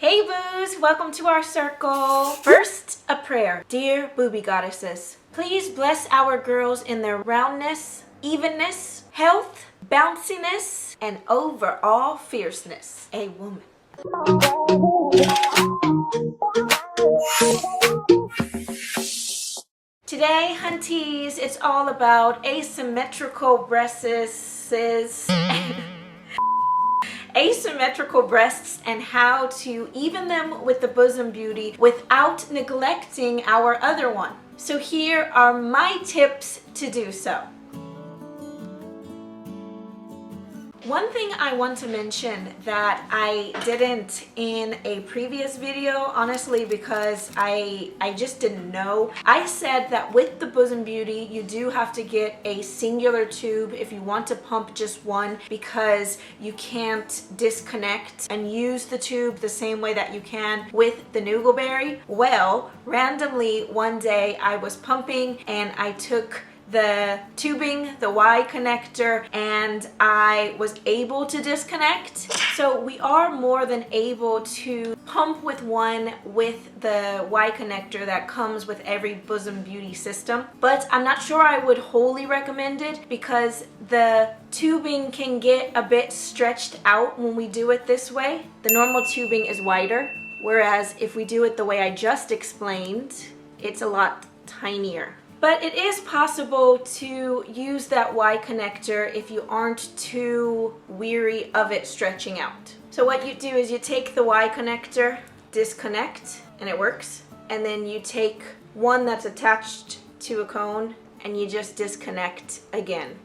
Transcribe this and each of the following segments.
Hey boos, welcome to our circle. First, a prayer. Dear booby goddesses, please bless our girls in their roundness, evenness, health, bounciness, and overall fierceness. A woman. Today, hunties, it's all about asymmetrical breasts. Asymmetrical breasts and how to even them with the bosom beauty without neglecting our other one. So here are my tips to do so. One thing I want to mention that I didn't in a previous video, honestly, because I just didn't know. I said that with the Bosom Beauty, you do have to get a singular tube if you want to pump just one, because you can't disconnect and use the tube the same way that you can with the Noogleberry. Well, randomly one day I was pumping and I took the tubing, the Y connector, and I was able to disconnect. So we are more than able to pump with one with the Y connector that comes with every Bosom Beauty system. But I'm not sure I would wholly recommend it because the tubing can get a bit stretched out when we do it this way. The normal tubing is wider, whereas if we do it the way I just explained, it's a lot tinier. But it is possible to use that Y connector if you aren't too weary of it stretching out. So what you do is you take the Y connector, disconnect, and it works. And then you take one that's attached to a cone and you just disconnect again.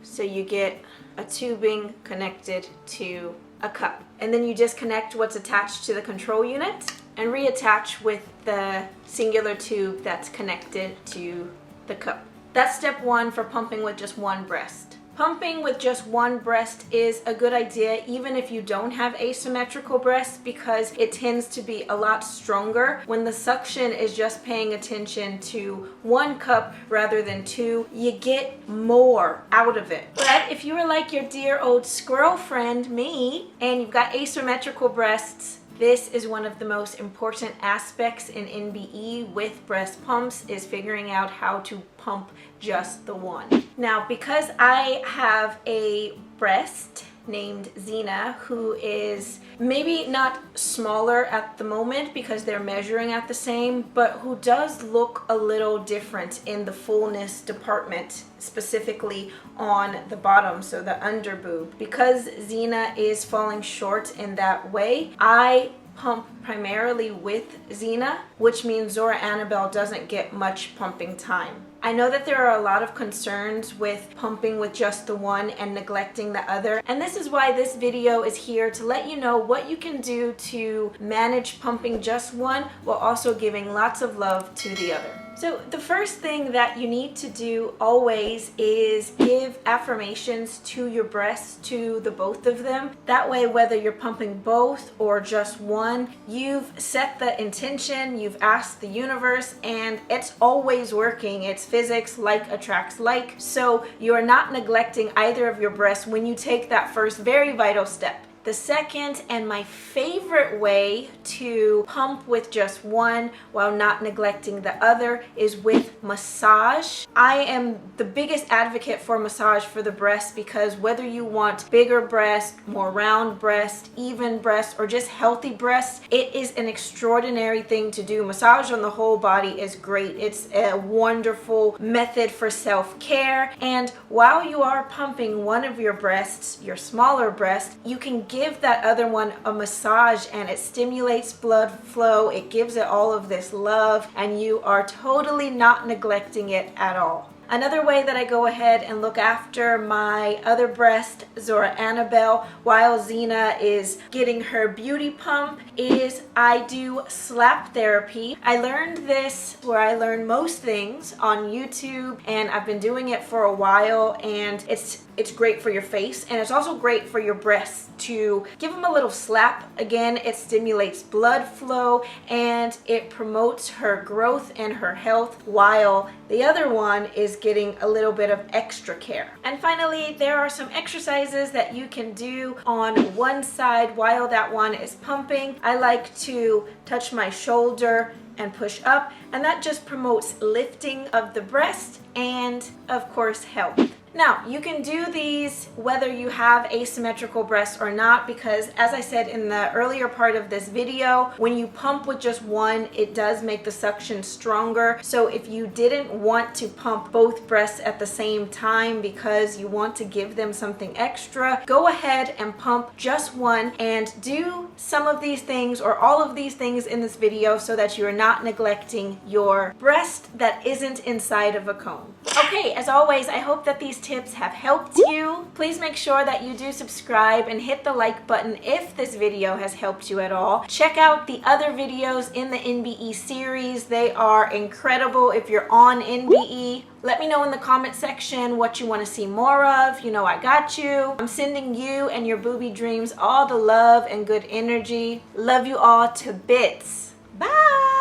So you get a tubing connected to a cup. And then you disconnect what's attached to the control unit and reattach with the singular tube that's connected to the cup. That's step one for pumping with just one breast. Pumping with just one breast is a good idea even if you don't have asymmetrical breasts, because it tends to be a lot stronger when the suction is just paying attention to one cup rather than two. You get more out of it. But if you are like your dear old squirrel friend, me, and you've got asymmetrical breasts, this is one of the most important aspects in NBE with breast pumps, is figuring out how to pump just the one. Now, because I have a breast named Zena, who is maybe not smaller at the moment because they're measuring at the same, but who does look a little different in the fullness department, specifically on the bottom, so the under boob. Because Zena is falling short in that way, I pump primarily with Zena, which means Zora Annabelle doesn't get much pumping time. I know that there are a lot of concerns with pumping with just the one and neglecting the other, and this is why this video is here to let you know what you can do to manage pumping just one while also giving lots of love to the other. So the first thing that you need to do always is give affirmations to your breasts, to the both of them. That way, whether you're pumping both or just one, you've set the intention, you've asked the universe, and it's always working. It's physics, like attracts like. So you are not neglecting either of your breasts when you take that first very vital step. The second and my favorite way to pump with just one while not neglecting the other is with massage. I am the biggest advocate for massage for the breast, because whether you want bigger breast, more round breast, even breast, or just healthy breasts, it is an extraordinary thing to do. Massage on the whole body is great. It's a wonderful method for self-care. And while you are pumping one of your breasts, your smaller breast, you can give that other one a massage, and it stimulates blood flow. It gives it all of this love, and you are totally not neglecting it at all. Another way that I go ahead and look after my other breast, Zora Annabelle, while Zena is getting her beauty pump, is I do slap therapy. I learned this where I learn most things on YouTube, and I've been doing it for a while, and it's it's great for your face, and it's also great for your breasts to give them a little slap. Again, it stimulates blood flow and it promotes her growth and her health, while the other one is getting a little bit of extra care. And finally, there are some exercises that you can do on one side while that one is pumping. I like to touch my shoulder and push up, and that just promotes lifting of the breast and of course health. Now, you can do these whether you have asymmetrical breasts or not, because as I said in the earlier part of this video, when you pump with just one, it does make the suction stronger. So if you didn't want to pump both breasts at the same time because you want to give them something extra, go ahead and pump just one and do some of these things or all of these things in this video so that you're not neglecting your breast that isn't inside of a cone. Okay, as always, I hope that these tips have helped you. Please make sure that you do subscribe and hit the like button if this video has helped you at all. Check out the other videos in the NBE series. They are incredible if you're on NBE. Let me know in the comment section what you want to see more of. You know I got you. I'm sending you and your booby dreams all the love and good energy. Love you all to bits. Bye!